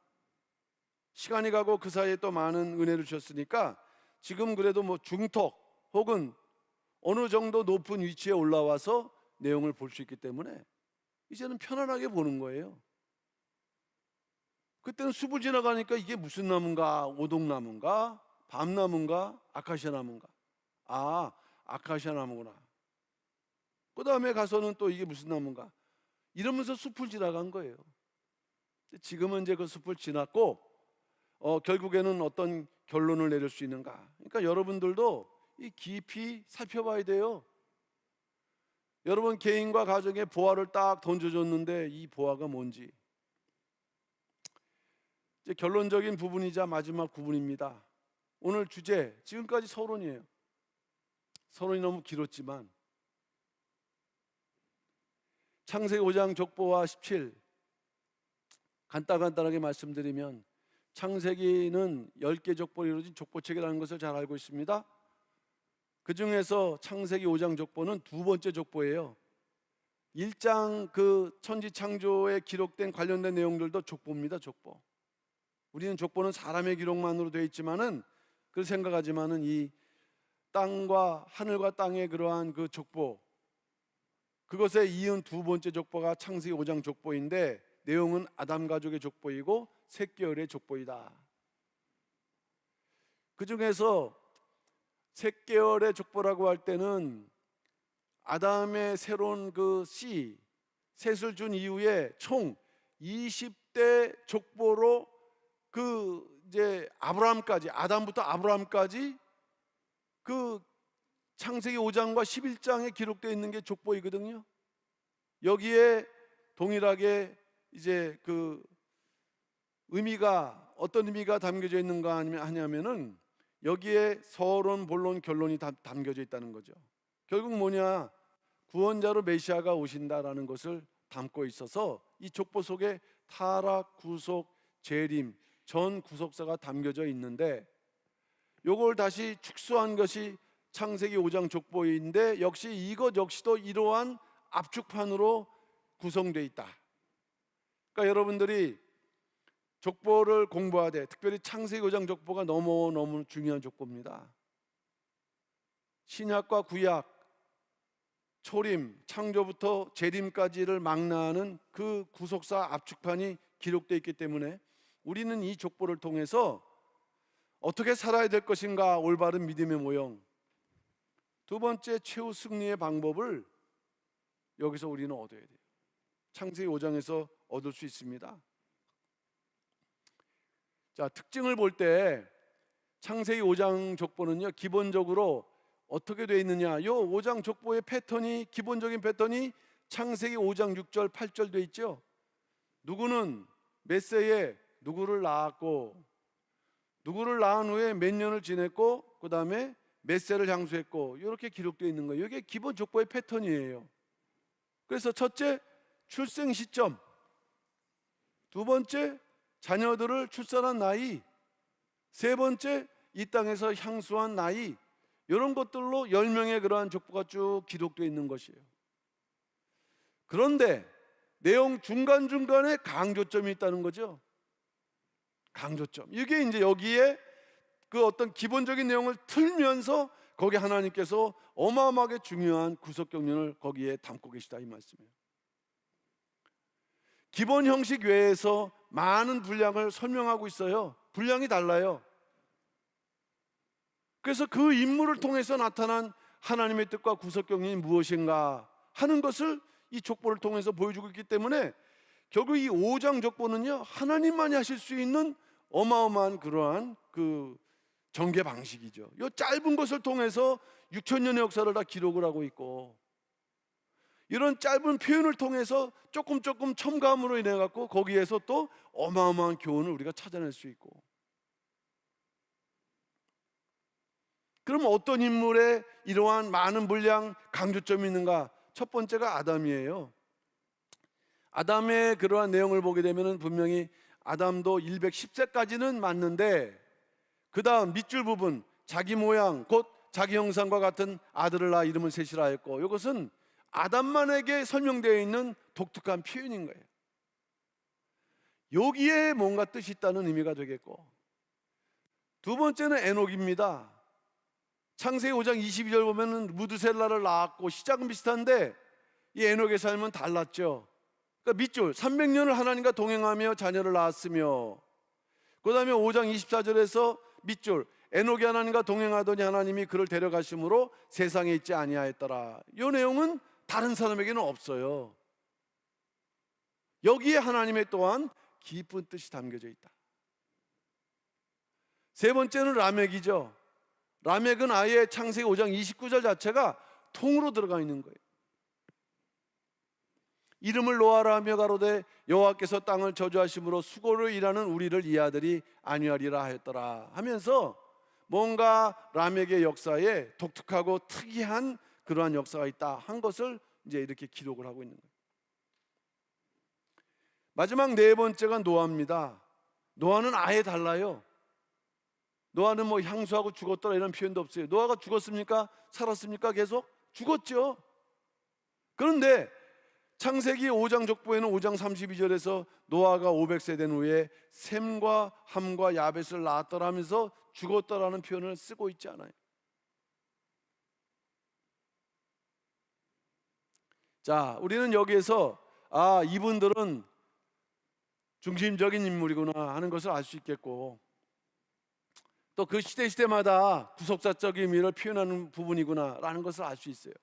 시간이 가고 그 사이에 또 많은 은혜를 주셨으니까 지금 그래도 뭐 중턱 혹은 어느 정도 높은 위치에 올라와서 내용을 볼 수 있기 때문에 이제는 편안하게 보는 거예요. 그때는 숲을 지나가니까 이게 무슨 나무인가, 오동나무인가, 밤나무인가, 아카시아 나무인가. 아카시아 나무구나. 그 다음에 가서는 또 이게 무슨 나무인가, 이러면서 숲을 지나간 거예요. 지금은 이제 그 숲을 지났고 결국에는 어떤 결론을 내릴 수 있는가. 그러니까 여러분들도 이 깊이 살펴봐야 돼요. 여러분 개인과 가정의 보화를 딱 던져줬는데 이 보화가 뭔지. 이제 결론적인 부분이자 마지막 부분입니다. 오늘 주제, 지금까지 서론이에요. 서론이 너무 길었지만 창세기 5장 족보와 17 간단하게 말씀드리면, 창세기는 10개 족보로 이루어진 족보책이라는 것을 잘 알고 있습니다. 그 중에서 창세기 5장 족보는 두 번째 족보예요. 1장 그 천지 창조에 기록된 관련된 내용들도 족보입니다. 족보. 우리는 족보는 사람의 기록만으로 되어 있지만은, 그 생각하지만은 이 땅과 하늘과 땅의 그러한 그 족보, 그것에 이은 두 번째 족보가 창세기 5장 족보인데 내용은 아담 가족의 족보이고 셋계열의 족보이다. 그 중에서 셋계열의 족보라고 할 때는 아담의 새로운 그 씨, 셋을 준 이후에 총 20대 족보로 그 이제 아브라함까지, 아담부터 아브라함까지 그 창세기 5장과 11장에 기록되어 있는 게 족보이거든요. 여기에 동일하게 이제 그 의미가, 어떤 의미가 담겨져 있는가 하냐면은 여기에 서론, 본론, 결론이 다 담겨져 있다는 거죠. 결국 뭐냐, 구원자로 메시아가 오신다라는 것을 담고 있어서 이 족보 속에 타락, 구속, 재림, 전 구속사가 담겨져 있는데, 요걸 다시 축소한 것이 창세기 5장 족보인데, 역시 이것 역시도 이러한 압축판으로 구성되어 있다. 그러니까 여러분들이 족보를 공부하되 특별히 창세기 5장 족보가 너무너무 중요한 족보입니다. 신약과 구약, 초림, 창조부터 재림까지를 망라하는 그 구속사 압축판이 기록되어 있기 때문에 우리는 이 족보를 통해서 어떻게 살아야 될 것인가, 올바른 믿음의 모형, 두 번째 최후 승리의 방법을 여기서 우리는 얻어야 돼요. 창세기 5장에서 얻을 수 있습니다. 자, 특징을 볼 때 창세기 5장 족보는요, 기본적으로 어떻게 되어 있느냐, 요 5장 족보의 패턴이, 기본적인 패턴이 창세기 5장 6절 8절 되어 있죠. 누구는 메세에 누구를 낳았고, 누구를 낳은 후에 몇 년을 지냈고, 그 다음에 메세를 장수했고, 이렇게 기록되어 있는 거예요. 이게 기본 족보의 패턴이에요. 그래서 첫째, 출생 시점. 두 번째, 자녀들을 출산한 나이. 세 번째, 이 땅에서 향수한 나이. 이런 것들로 10명의 그러한 족보가 쭉 기록되어 있는 것이에요. 그런데 내용 중간중간에 강조점이 있다는 거죠. 강조점. 이게 이제 여기에 그 어떤 기본적인 내용을 틀면서 거기 하나님께서 어마어마하게 중요한 구속 경륜을 거기에 담고 계시다, 이 말씀이에요. 기본 형식 외에서 많은 분량을 설명하고 있어요. 분량이 달라요. 그래서 그 인물을 통해서 나타난 하나님의 뜻과 구속 경륜이 무엇인가 하는 것을 이 족보를 통해서 보여주고 있기 때문에 결국 이 5장 족보는요, 하나님만이 하실 수 있는 어마어마한 그러한 그 전개 방식이죠. 이 짧은 것을 통해서 6,000년의 역사를 다 기록을 하고 있고, 이런 짧은 표현을 통해서 조금 첨가함으로 인해 갖고 거기에서 또 어마어마한 교훈을 우리가 찾아낼 수 있고. 그럼 어떤 인물에 이러한 많은 분량 강조점이 있는가? 첫 번째가 아담이에요. 아담의 그러한 내용을 보게 되면 분명히 아담도 110세까지는 맞는데, 그 다음 밑줄 부분, 자기 모양 곧 자기 형상과 같은 아들을 낳아 이름은 셋이라 했고, 이것은 아담만에게 설명되어 있는 독특한 표현인 거예요. 여기에 뭔가 뜻이 있다는 의미가 되겠고, 두 번째는 에녹입니다. 창세기 5장 22절 보면은 무드셀라를 낳았고, 시작은 비슷한데 이 에녹의 삶은 달랐죠. 그러니까 밑줄 300년을 하나님과 동행하며 자녀를 낳았으며, 그 다음에 5장 24절에서 밑줄 에녹이 하나님과 동행하더니 하나님이 그를 데려가심으로 세상에 있지 아니하였더라. 이 내용은 다른 사람에게는 없어요. 여기에 하나님의 또한 깊은 뜻이 담겨져 있다. 세 번째는 라멕이죠. 라멕은 아예 창세기 5장 29절 자체가 통으로 들어가 있는 거예요. 이름을 노아라 하며 가로되 여호와께서 땅을 저주하심으로 수고로 일하는 우리를 이 아들이 아니하리라 하였더라 하면서 뭔가 라멕의 역사에 독특하고 특이한 그러한 역사가 있다 한 것을 이제 이렇게 기록을 하고 있는 거예요. 마지막 네 번째가 노아입니다. 노아는 아예 달라요. 노아는 뭐 향수하고 죽었더라 이런 표현도 없어요. 노아가 죽었습니까? 살았습니까? 계속 죽었죠. 그런데 창세기 5장 족보에는 5장 32절에서 노아가 500세 된 후에 셈과 함과 야벳을 낳았더라 하면서 죽었더라는 표현을 쓰고 있지 않아요. 자, 우리는 여기에서 이분들은 중심적인 인물이구나 하는 것을 알 수 있겠고, 또 그 시대마다 구속사적인 의미를 표현하는 부분이구나 라는 것을 알 수 있어요.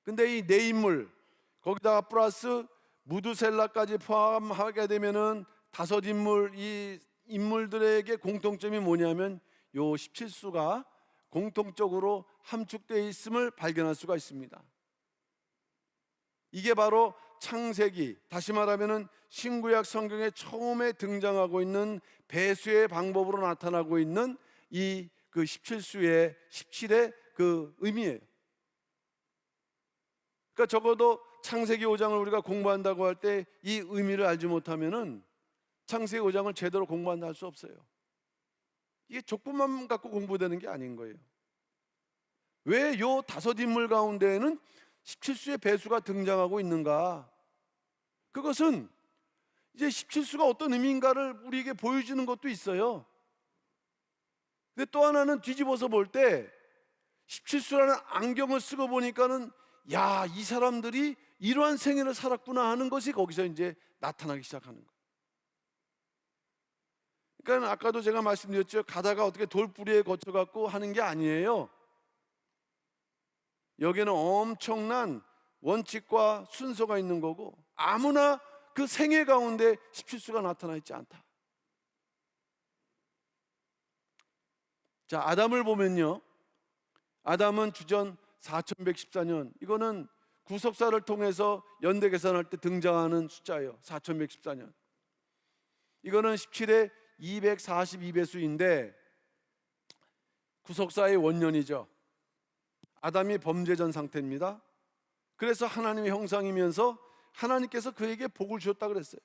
근데 이 네 인물, 거기다가 플러스 무드셀라까지 포함하게 되면은 다섯 인물, 이 인물들에게 공통점이 뭐냐면 요 17수가 공통적으로 함축되어 있음을 발견할 수가 있습니다. 이게 바로 창세기, 다시 말하면은 신구약 성경에 처음에 등장하고 있는 배수의 방법으로 나타나고 있는 이 그 17수의 17의 그 의미예요. 그러니까 적어도 창세기 5장을 우리가 공부한다고 할 때 이 의미를 알지 못하면은 창세기 5장을 제대로 공부한다 할 수 없어요. 이게 족보만 갖고 공부되는 게 아닌 거예요. 왜 요 다섯 인물 가운데에는 17수의 배수가 등장하고 있는가? 그것은 이제 17수가 어떤 의미인가를 우리에게 보여주는 것도 있어요. 근데 또 하나는 뒤집어서 볼 때 17수라는 안경을 쓰고 보니까는 야, 이 사람들이 이러한 생애를 살았구나 하는 것이 거기서 이제 나타나기 시작하는 거예요. 그러니까 아까도 제가 말씀드렸죠. 가다가 어떻게 돌뿌리에 거쳐갖고 하는 게 아니에요. 여기는 엄청난 원칙과 순서가 있는 거고, 아무나 그 생애 가운데 17수가 나타나 있지 않다. 자, 아담을 보면요, 아담은 주전 4114년, 이거는 구속사를 통해서 연대 계산할 때 등장하는 숫자예요. 4114년. 이거는 17의 242배수인데 구속사의 원년이죠. 아담이 범죄 전 상태입니다. 그래서 하나님의 형상이면서 하나님께서 그에게 복을 주셨다 그랬어요.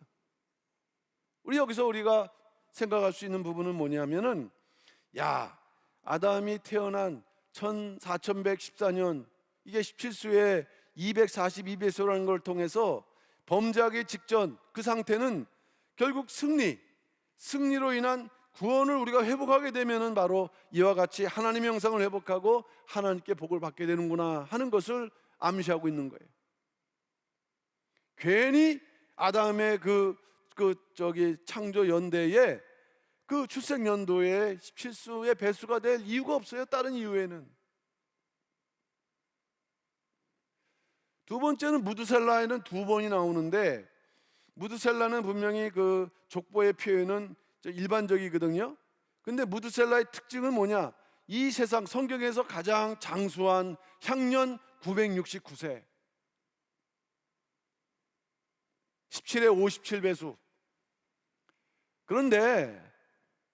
여기서 우리가 생각할 수 있는 부분은 뭐냐면은, 야, 아담이 태어난 4114년, 이게 17수의 242배수라는 걸 통해서 범죄하기 직전 그 상태는 결국 승리로 인한 구원을 우리가 회복하게 되면은 바로 이와 같이 하나님의 형상을 회복하고 하나님께 복을 받게 되는구나 하는 것을 암시하고 있는 거예요. 괜히 아담의 창조 연대에 그 출생 연도에 17수의 배수가 될 이유가 없어요. 다른 이유에는. 두 번째는 무드셀라에는 2번이 나오는데, 무드셀라는 분명히 그 족보의 표현은 일반적이거든요. 근데 무드셀라의 특징은 뭐냐? 이 세상 성경에서 가장 장수한 향년 969세, 17의 57배수. 그런데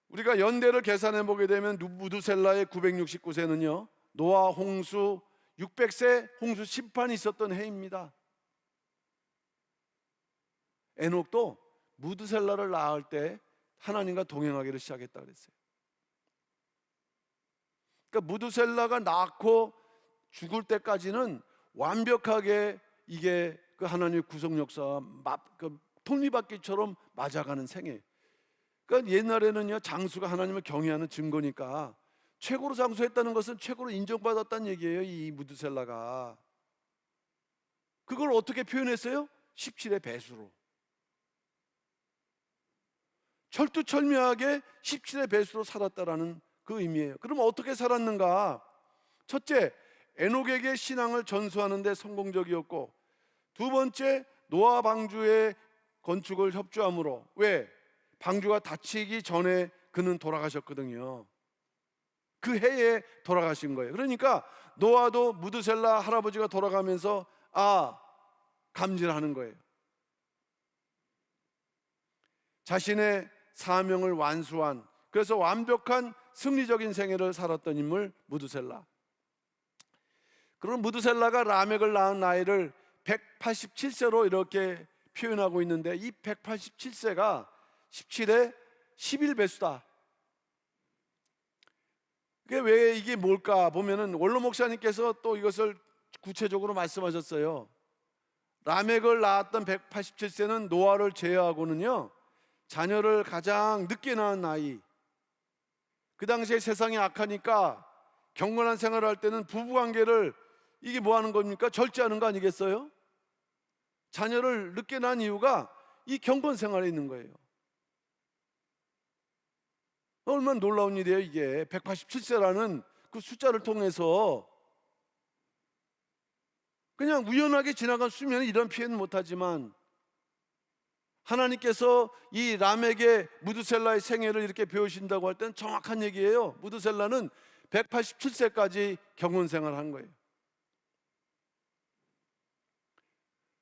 우리가 연대를 계산해 보게 되면 무드셀라의 969세는요, 노아 홍수 600세 홍수 심판이 있었던 해입니다. 에녹도 무드셀라를 낳을 때 하나님과 동행하기를 시작했다 그랬어요. 그러니까 무드셀라가 낳고 죽을 때까지는 완벽하게 이게 그 하나님의 구속 역사와 톱니바퀴처럼 맞아가는 생애. 그러니까 옛날에는요, 장수가 하나님을 경외하는 증거니까 최고로 장수했다는 것은 최고로 인정받았다는 얘기예요. 이 무드셀라가 그걸 어떻게 표현했어요? 17의 배수로. 철두철미하게 17의 배수로 살았다라는 그 의미예요. 그럼 어떻게 살았는가? 첫째, 에녹에게 신앙을 전수하는 데 성공적이었고, 두 번째, 노아 방주의 건축을 협조함으로. 왜? 방주가 닫히기 전에 그는 돌아가셨거든요. 그 해에 돌아가신 거예요. 그러니까 노아도 무드셀라 할아버지가 돌아가면서 감질하는 거예요. 자신의 사명을 완수한, 그래서 완벽한 승리적인 생애를 살았던 인물 무드셀라. 그럼 무드셀라가 라멕을 낳은 나이를 187세로 이렇게 표현하고 있는데, 이 187세가 17의 11배수다. 그게 왜 이게 뭘까 보면은 원로 목사님께서 또 이것을 구체적으로 말씀하셨어요. 라멕을 낳았던 187세는 노아를 제외하고는요, 자녀를 가장 늦게 낳은 나이. 그 당시에 세상이 악하니까 경건한 생활을 할 때는 부부관계를 이게 뭐 하는 겁니까? 절제하는 거 아니겠어요? 자녀를 늦게 낳은 이유가 이 경건 생활에 있는 거예요. 얼마나 놀라운 일이에요. 이게 187세라는 그 숫자를 통해서 그냥 우연하게 지나간 수면에 이런 표현은 못하지만, 하나님께서 이 라멕의 무드셀라의 생애를 이렇게 배우신다고 할 때는 정확한 얘기예요. 무드셀라는 187세까지 경건 생활을 한 거예요.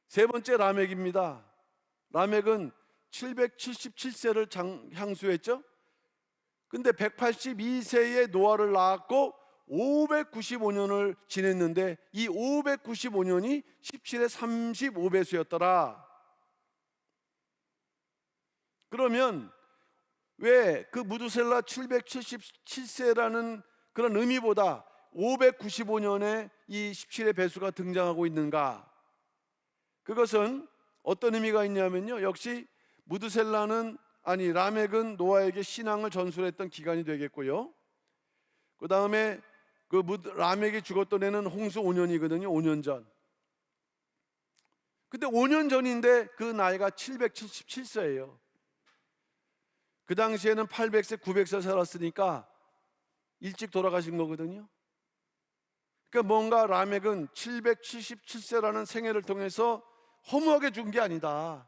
세 번째 라멕입니다. 라멕은 777세를 향수했죠. 근데 182세에 노아를 낳았고 595년을 지냈는데, 이 595년이 17의 35배수였더라. 그러면 왜 그 무드셀라 777세라는 그런 의미보다 595년에 이 17의 배수가 등장하고 있는가? 그것은 어떤 의미가 있냐면요, 역시 라멕은 노아에게 신앙을 전수했던 기간이 되겠고요. 그 다음에 라멕이 죽었던 해는 홍수 5년이거든요. 5년 전. 근데 5년 전인데 그 나이가 777세예요. 그 당시에는 800세, 900세 살았으니까 일찍 돌아가신 거거든요. 그러니까 뭔가 라멕은 777세라는 생애를 통해서 허무하게 죽은 게 아니다.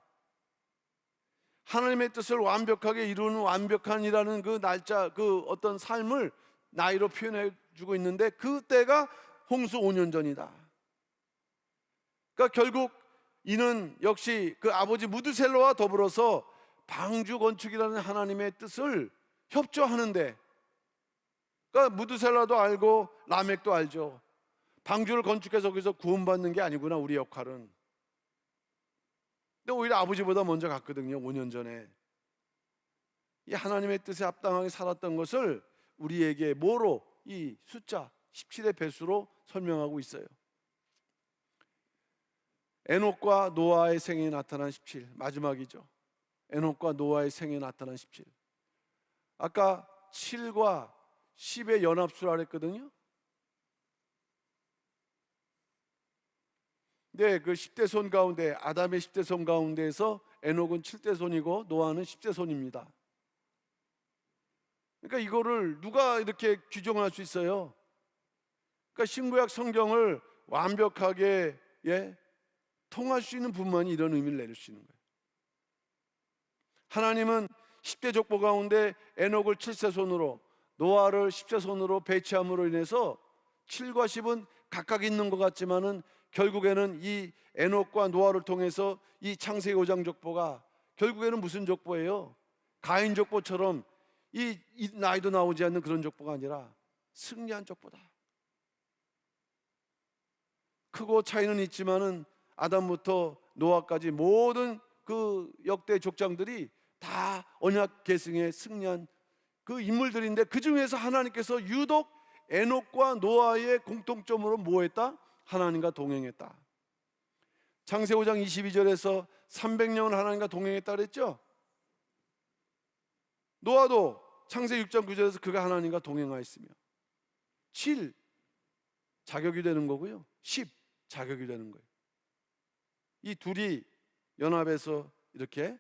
하나님의 뜻을 완벽하게 이루는 완벽한이라는 그 날짜, 그 어떤 삶을 나이로 표현해 주고 있는데, 그때가 홍수 5년 전이다. 그러니까 결국 이는 역시 그 아버지 무드셀라와 더불어서 방주 건축이라는 하나님의 뜻을 협조하는데, 그러니까 무드셀라도 알고 라멕도 알죠. 방주를 건축해서 거기서 구원받는 게 아니구나, 우리 역할은. 근데 오히려 아버지보다 먼저 갔거든요, 5년 전에. 이 하나님의 뜻에 합당하게 살았던 것을 우리에게 뭐로? 이 숫자 17의 배수로 설명하고 있어요. 에녹과 노아의 생에 나타난 17, 마지막이죠. 에녹과 노아의 생에 나타난 17. 아까 7과 10의 연합수라 그랬거든요. 네, 그 10대 손 가운데, 아담의 10대 손 가운데에서 에녹은 7대 손이고 노아는 10대 손입니다. 그러니까 이거를 누가 이렇게 규정할 수 있어요? 그러니까 신구약 성경을 완벽하게 통할 수 있는 분만이 이런 의미를 내릴 수 있는 거예요. 하나님은 10대 족보 가운데 에녹을 7세 손으로, 노아를 10세 손으로 배치함으로 인해서 7과 10은 각각 있는 것 같지만은 결국에는 이 에녹과 노아를 통해서 이 창세기 5장 족보가 결국에는 무슨 족보예요? 가인 족보처럼 이 나이도 나오지 않는 그런 족보가 아니라 승리한 족보다. 크고 차이는 있지만은 아담부터 노아까지 모든 그 역대 족장들이 다 언약 계승에 승리한 그 인물들인데, 그 중에서 하나님께서 유독 에녹과 노아의 공통점으로 뭐 했다? 하나님과 동행했다. 창세기 5장 22절에서 300년을 하나님과 동행했다 그랬죠? 노아도 창세기 6장 9절에서 그가 하나님과 동행하였으며, 7 자격이 되는 거고요, 10 자격이 되는 거예요. 이 둘이 연합해서 이렇게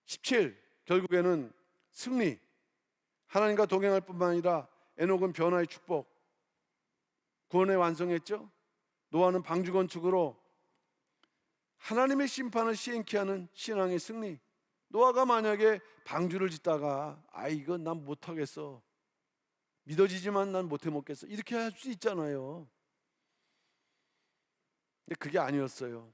17 결국에는 승리, 하나님과 동행할 뿐만 아니라 에녹은 변화의 축복, 구원의 완성했죠. 노아는 방주 건축으로 하나님의 심판을 시행케 하는 신앙의 승리. 노아가 만약에 방주를 짓다가 이건 난 못하겠어, 믿어지지만 난 못해 먹겠어, 이렇게 할 수 있잖아요. 근데 그게 아니었어요.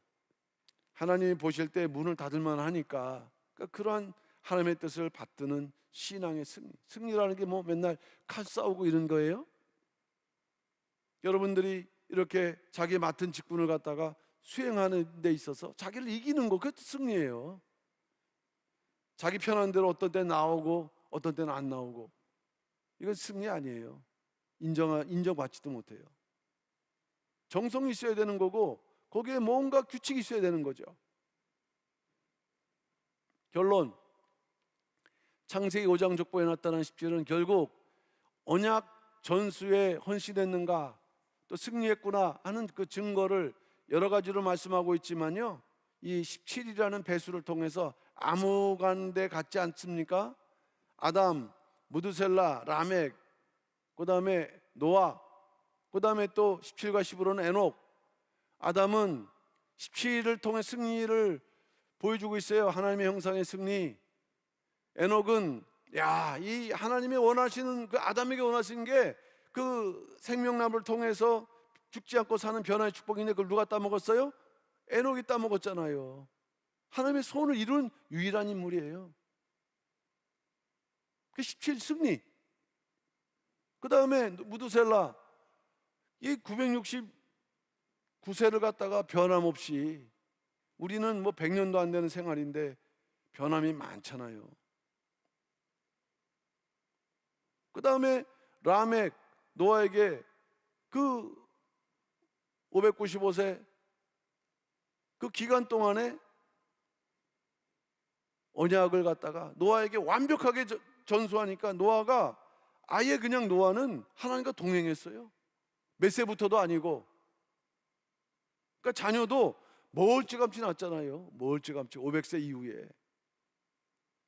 하나님이 보실 때 문을 닫을만 하니까, 그러니까 그러한 하나님의 뜻을 받드는 신앙의 승리. 승리라는 게 뭐 맨날 칼 싸우고 이런 거예요? 여러분들이 이렇게 자기 맡은 직분을 갖다가 수행하는 데 있어서 자기를 이기는 거, 그것도 승리예요. 자기 편한 대로 어떤 때는 나오고 어떤 때는 안 나오고, 이건 승리 아니에요. 인정받지도 못해요. 정성이 있어야 되는 거고, 거기에 뭔가 규칙이 있어야 되는 거죠. 결론, 창세기 5장 족보에 나타난 17은 결국 언약 전수에 헌신했는가, 또 승리했구나 하는 그 증거를 여러 가지로 말씀하고 있지만요, 이 17이라는 배수를 통해서 아무간데 같지 않습니까? 아담, 무드셀라, 라멕, 그 다음에 노아, 그 다음에 또 17과 10으로는 에녹. 아담은 17을 통해 승리를 보여주고 있어요. 하나님의 형상의 승리. 에녹은 이 하나님이 원하시는, 그 아담에게 원하시는 게 그 생명나무를 통해서 죽지 않고 사는 변화의 축복인데, 그걸 누가 따먹었어요? 에녹이 따먹었잖아요. 하나님의 소원을 이룬 유일한 인물이에요. 그 17 승리. 그 다음에 무드셀라, 이 969세를 갖다가 변함없이, 우리는 뭐 100년도 안 되는 생활인데 변함이 많잖아요. 그 다음에 라멕, 노아에게 그 595세 그 기간 동안에 언약을 갖다가 노아에게 완벽하게 전수하니까, 노아가 아예 그냥, 노아는 하나님과 동행했어요. 몇 세부터도 아니고. 그러니까 자녀도 멀찌감치 낳았잖아요. 멀찌감치 500세 이후에.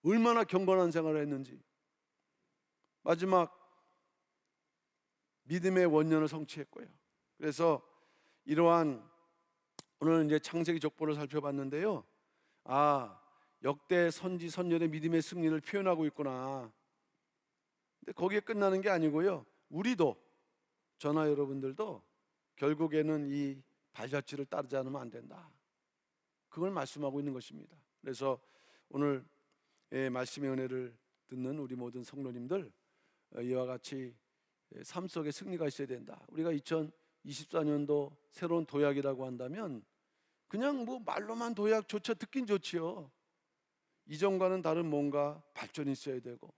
얼마나 경건한 생활을 했는지. 마지막 믿음의 원년을 성취했고요. 그래서 이러한, 오늘 이제 창세기 족보를 살펴봤는데요, 역대 선지 선열의 믿음의 승리를 표현하고 있구나. 근데 거기에 끝나는 게 아니고요. 우리도, 저나 여러분들도 결국에는 이 발자취를 따르지 않으면 안 된다. 그걸 말씀하고 있는 것입니다. 그래서 오늘 말씀의 은혜를 듣는 우리 모든 성도님들, 이와 같이 삶 속에 승리가 있어야 된다. 우리가 2024년도 새로운 도약이라고 한다면 그냥 뭐 말로만 도약 좋죠. 듣긴 좋지요. 이전과는 다른 뭔가 발전이 있어야 되고,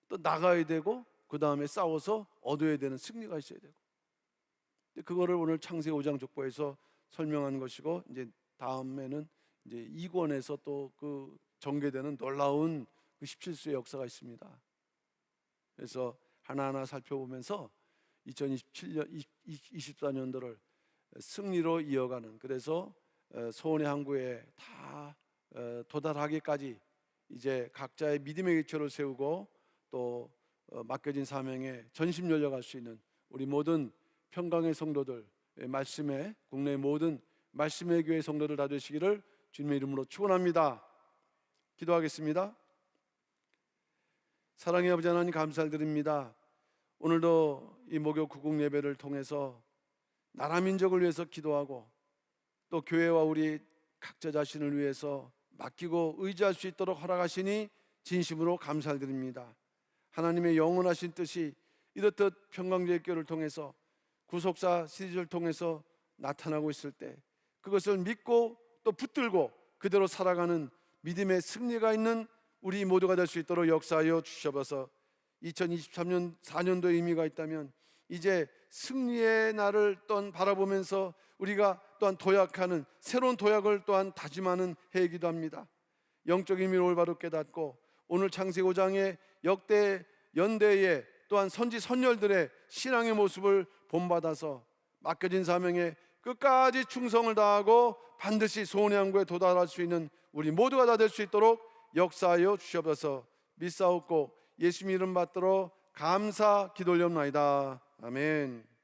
또 나가야 되고, 그 다음에 싸워서 얻어야 되는 승리가 있어야 되고, 그거를 오늘 창세기 5장 족보에서 설명한 것이고, 이제 다음에는 이제 2권에서 또 그 전개되는 놀라운 그 17수의 역사가 있습니다. 그래서 하나하나 살펴보면서 2027년, 24년도를 승리로 이어가는, 그래서 소원의 항구에 다 도달하기까지 이제 각자의 믿음의 기초를 세우고 또 맡겨진 사명에 전심 열려갈 수 있는 우리 모든 평강의 성도들, 말씀의 국내 모든 말씀의 교회 성도들 다 되시기를 주님의 이름으로 축원합니다. 기도하겠습니다. 사랑의 아버지 하나님, 감사드립니다. 오늘도 이 목요 구국 예배를 통해서 나라 민족을 위해서 기도하고 또 교회와 우리 각자 자신을 위해서 맡기고 의지할 수 있도록 허락하시니 진심으로 감사드립니다. 하나님의 영원하신 뜻이 이렇듯 평강제교를 통해서 구속사 시리즈를 통해서 나타나고 있을 때 그것을 믿고 또 붙들고 그대로 살아가는 믿음의 승리가 있는 우리 모두가 될 수 있도록 역사하여 주셔서 2023년 4년도의 의미가 있다면 이제 승리의 날을 또한 바라보면서 우리가 또한 도약하는 새로운 도약을 또한 다짐하는 해이기도 합니다. 영적 의미를 올바로 깨닫고 오늘 창세기 5장의 역대 연대의 또한 선지 선열들의 신앙의 모습을 본받아서 맡겨진 사명에 끝까지 충성을 다하고 반드시 소원의 항구에 도달할 수 있는 우리 모두가 다 될 수 있도록 역사하여 주시옵소서. 믿사옵고 예수님 이름 받들어 감사 기도 올려옵나이다. 아멘.